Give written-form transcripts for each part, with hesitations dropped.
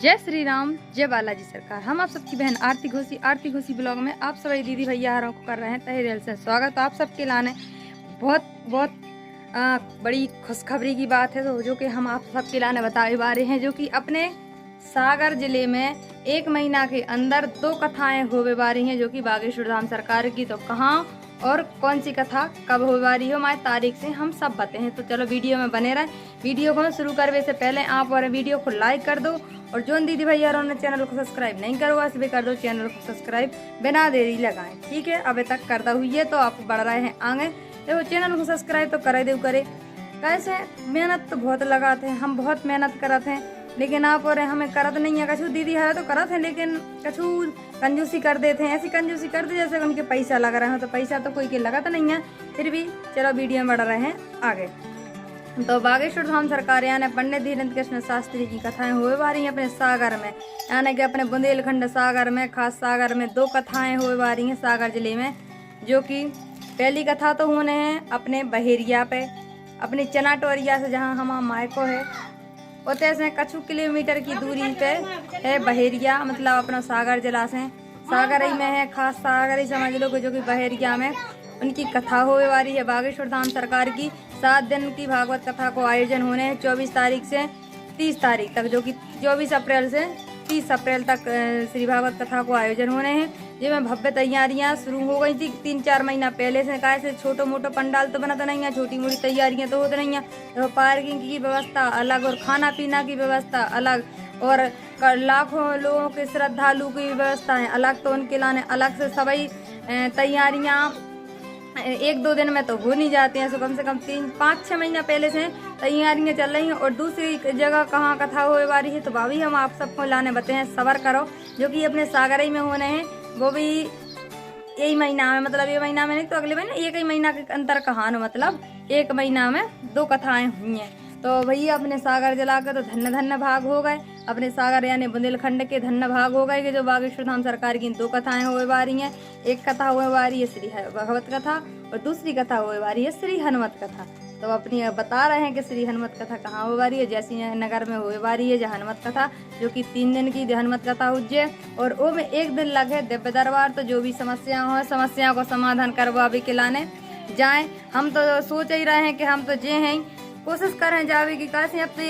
जय श्री राम, जय बालाजी सरकार। हम आप सबकी बहन आरती घोसी ब्लॉग में आप सभी दीदी भैया को कर रहे हैं तहे दिल से स्वागत। आप सबके लाने बहुत बहुत बड़ी खुशखबरी की बात है, तो जो कि हम आप सबके लाने बताए बारे हैं, जो कि अपने सागर जिले में 1 महीना के अंदर 2 कथाएं होवे वाली हैं, जो कि बागेश्वर धाम सरकार की। तो कहाँ और कौन सी कथा कब हो वाली हो, हमारी तारीख से हम सब बताते हैं। तो चलो वीडियो में बने रहे। वीडियो को शुरू करने से पहले आप और वीडियो को लाइक कर दो, और जो दीदी भैया ने चैनल को सब्सक्राइब नहीं करो भी कर दो, चैनल को सब्सक्राइब बिना देरी लगाएं, ठीक है। अभी तक करता हुई है तो आप बढ़ रहे हैं आगे। देखो चैनल को सब्सक्राइब तो करे दो करे, कैसे मेहनत तो बहुत लगाते हैं, हम बहुत मेहनत करते हैं, लेकिन आप और हमें करत नहीं है। कछु दीदी है तो करत है, लेकिन कछु कंजूसी कर देते हैं, ऐसी कंजूसी कर दे जैसे उनके पैसा लग रहा है। तो पैसा तो कोई के लगत नहीं है, फिर भी चलो वीडियो में बढ़ रहे हैं आगे। तो बागेश्वर धाम सरकार यानी पंडित धीरेन्द्र कृष्ण शास्त्री की कथाएं हुए वाली हैं अपने सागर में, यानी कि अपने बुंदेलखंड सागर में, खास सागर में 2 कथाएं हुए वाली हैं सागर जिले में। जो कि पहली कथा तो होने हैं अपने बहेरिया पे, अपनी चनाटोरिया से जहां हमारा मायको है, उतने से कछु किलोमीटर की दूरी पे है बहेरिया, मतलब अपना सागर जिला से सागर ही में है, खास सागर ही समझ लो। जो कि बहेरिया में उनकी कथा होने वाली है बागेश्वर धाम सरकार की। 7 दिन की भागवत कथा को आयोजन होने हैं 24 तारीख से 30 तारीख तक, जो कि 24 अप्रैल से 30 अप्रैल तक श्री भागवत कथा को आयोजन होने हैं। जिसमें भव्य तैयारियां शुरू हो गई थी 3-4 महीना पहले से। कैसे छोटो मोटो पंडाल तो बनता नहीं है, छोटी मोटी तैयारियां तो होती नहीं है। तो पार्किंग की व्यवस्था अलग और खाना पीना की व्यवस्था अलग, और लाखों लोगों के श्रद्धालु की व्यवस्था है अलग, तो उनके लाने अलग से सभी तैयारियां 1-2 दिन में तो हो नहीं जाती हैं। सो कम से कम 3-5-6 महीना पहले से तैयारियां चल रही हैं। और दूसरी जगह कहाँ कथा होने वाली है तो वह भी हम आप सबको लाने बताते हैं, सबर करो। जो कि अपने सागर ही में होने हैं, वो भी यही महीना में, मतलब ये महीना में नहीं तो अगले महीने, 1 ही महीना के अंतर कहान, मतलब 1 महीना में 2 कथाएं हुई हैं। तो भैया अपने सागर जिला के तो धन्य भाग हो गए, अपने सागर यानी बुंदेलखंड के धन्य भाग हो गए कि जो बागेश्वर धाम सरकार की 2 कथाएं हुए वाली हैं। एक कथा हुए वाली है श्री भगवत कथा, और दूसरी कथा हुए वाली है श्री हनुमत कथा। तो अपनी बता रहे हैं कि श्री हनुमत कथा कहाँ हुए वाली है, जैसी नगर में हुए वाली है जहाँ हनुमत कथा, जो कि 3 दिन की हनुमत कथा हुई, और वो में 1 दिन लगे दिव्य दरबार। तो जो भी समस्या हो, समस्या को समाधान करवावे के लाने जाए। हम तो सोच ही रहे हैं कि हम तो जे हैं कोशिश कर रहे हैं जावे की, कैसे अब तो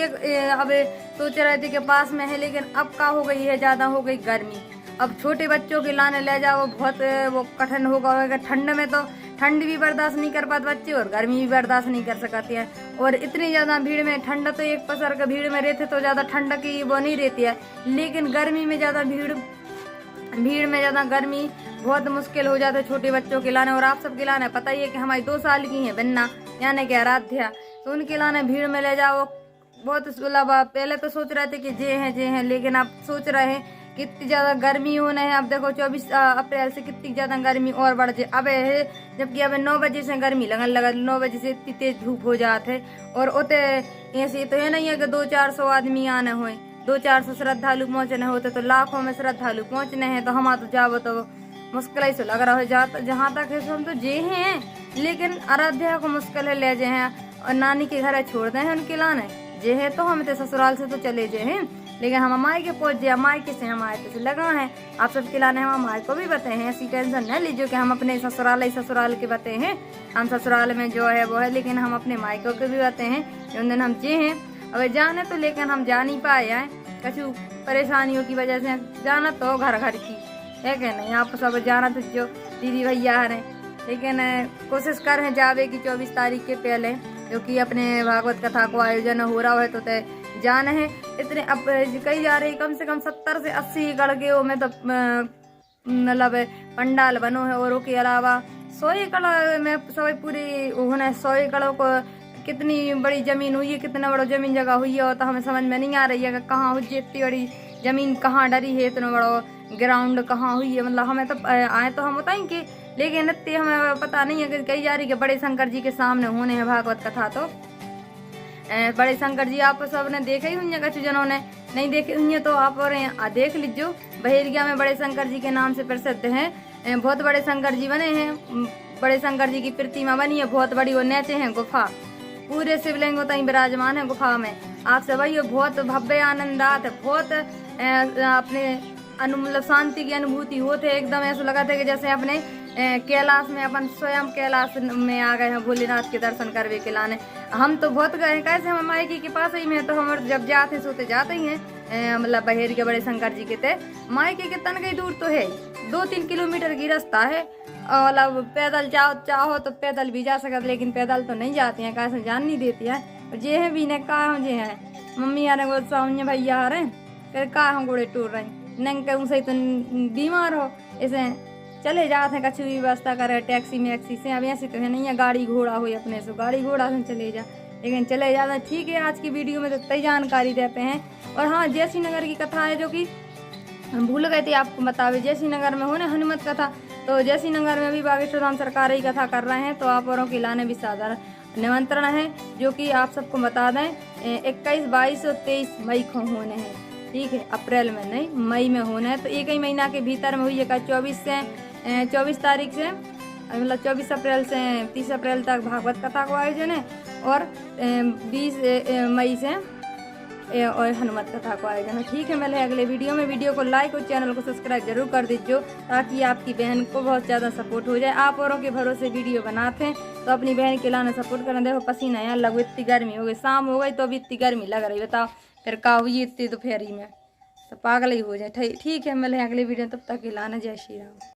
अब सोच रहे थे कि पास में है, लेकिन अब का हो गई है, ज्यादा हो गई गर्मी। अब छोटे बच्चों के लाने ले जाओ बहुत वो कठिन होगा। ठंड में तो ठंड भी बर्दाश्त नहीं कर पाते बच्चे, और गर्मी भी बर्दाश्त नहीं कर सकती है। और इतनी ज्यादा भीड़ में, ठंड तो एक पसर का भीड़ में रहते तो ज्यादा ठंड की वो नहीं रहती है, लेकिन गर्मी में ज्यादा भीड़ में ज्यादा गर्मी बहुत मुश्किल हो जाता है छोटे बच्चों के लाने। और आप सबके लाने पता ही है कि हमारी 2 साल की है बन्ना यानी कि आराध्या, तो उनके लाने भीड़ में ले जाओ बहुत सुलभ। पहले तो सोच रहे थे कि जे हैं, लेकिन अब सोच रहे हैं कितनी ज्यादा गर्मी होने है। अब देखो 24 अप्रैल से कितनी ज्यादा गर्मी और बढ़ जाए अब है, जबकि अब 9 बजे से गर्मी लगन लगा, 9 बजे से इतनी तेज धूप हो जाते। और उते ऐसे तो है नहीं है कि 200-400 आदमी आने हुए, 200-400 श्रद्धालु पहुँचने होते, तो लाखों में श्रद्धालु पहुँचने हैं। तो हम तो जाओ तो मुश्किल ही से लग रहा है, जहाँ तक है हम तो जे हैं, लेकिन आराध्या को मुश्किल है ले जे हैं, और नानी के घर छोड़ते हैं उनके लाने जे है। तो हम तो ससुराल से तो चले जे हैं, लेकिन हम माई के पहुँच जाए, माई के से हमारे से लगा है। आप सबके लाने हम माई को भी बताए हैं, ऐसी टेंशन न लीजिए कि हम अपने ससुराल के बताए हैं। हम ससुराल में जो है वो है, लेकिन हम अपने मायकों के भी बताए हैं। उन दिन हम जे हैं अब जाने तो, लेकिन हम जा नहीं पाए हैं कछु परेशानियों की वजह से। जाना तो घर की है कि नहीं, आप सब जाना तो जो दीदी भैया हैं, लेकिन कोशिश कर रहे हैं जावे की 24 तारीख के पहले, जो कि अपने भागवत कथा को आयोजन हो रहा है। तो तय जाना है इतने अब कई जा रहे, कम से कम 70 से 80 गढ़ में तो मतलब पंडाल बनो है। और उसके अलावा 100 एकड़ में सब पूरी होना है। 100 एकड़ों को कितनी बड़ी जमीन हुई है, कितना बड़ा जमीन जगह हुई है, तो हमें समझ में नहीं आ रही है कि कहाँ हुई इतनी बड़ी जमीन, कहाँ डरी है, इतना बड़ा ग्राउंड कहाँ हुई है। मतलब हमें तो आए तो हम बताएंगे, लेकिन इतनी हमें पता नहीं है कि कही जा रही है बड़े शंकर जी के सामने होने हैं भागवत कथा। तो बड़े शंकर जी आप सब ने देखे ही हुई, कुछ जनों ने नहीं देखे हुई, तो आप और देख लीजिए। बहेरिया में बड़े शंकर जी के नाम से प्रसिद्ध हैं, बहुत बड़े शंकर जी बने हैं, बड़े शंकर जी की प्रतिमा बनी है बहुत बड़ी, वो नीचे हैं गुफा, पूरे शिवलिंग तई विराजमान है गुफा में। आप सब बहुत भव्य आनंदात, बहुत अपने मतलब शांति की अनुभूति होते, एकदम ऐसा लगा था कि जैसे अपने कैलाश में, अपन स्वयं कैलाश में आ गए हैं भोलेनाथ के दर्शन करवे के लाने। हम तो बहुत गए, कैसे हम मायके के पास ही में, तो हम जब जाते सोते जाते ही हैं, मतलब बहेर के बड़े शंकर जी के थे। मायके के तन गई दूर तो है, 2-3 किलोमीटर की रास्ता है, मतलब पैदल चाहो तो पैदल भी जा सकते, लेकिन पैदल तो नहीं जाती हैं, कैसे जान नहीं देती है। जे है भी ने कहा जे है मम्मी यार वो सामने भैया आ रहे हैं, कहा हम गोड़े टूर रहे नंग कहूँ सही तो बीमार हो, ऐसे चले जाते हैं, कछु व्यवस्था करे टैक्सी में एक्सी से। अब ऐसी तो है नहीं है गाड़ी घोड़ा हो अपने से, गाड़ी घोड़ा से चले जा, लेकिन चले जाते हैं। ठीक है, आज की वीडियो में तो तय जानकारी देते हैं। और हाँ, जयसी नगर की कथा है जो कि हम भूल गए थे आपको बतावे, जयसी नगर में हो ना हनुमत कथा, तो जयसी नगर में भी बागेश्वर धाम सरकार ही कथा कर रहे हैं, तो आप औरों के लाने भी साधारण निमंत्रण है, जो कि आप सबको बता दें 21, 22 और 23 मई को होने हैं। ठीक है, अप्रैल में नहीं, मई में होना है, तो एक ही महीना के भीतर में हुई है। 24 तारीख से, मतलब 24 अप्रैल से 30 अप्रैल तक भागवत कथा को आयोजन है, और 20 मई से और हनुमत कथा को आयोजन है। ठीक है, मिले अगले वीडियो में। वीडियो को लाइक और चैनल को सब्सक्राइब जरूर कर दीजिए, ताकि आपकी बहन को बहुत ज़्यादा सपोर्ट हो जाए। आप औरों के भरोसे वीडियो बनाते हैं तो अपनी बहन के लाने सपोर्ट करना। देखो पसीना यहाँ लगो, इतनी गर्मी हो गई, शाम हो गई तो अभी इतनी गर्मी लग रही, बताओ फिर का हुई इतनी दोपहरी में, तो पागल ही हो जाए। ठीक है, मिले अगले वीडियो, तब तक के लाना। जय श्री राम।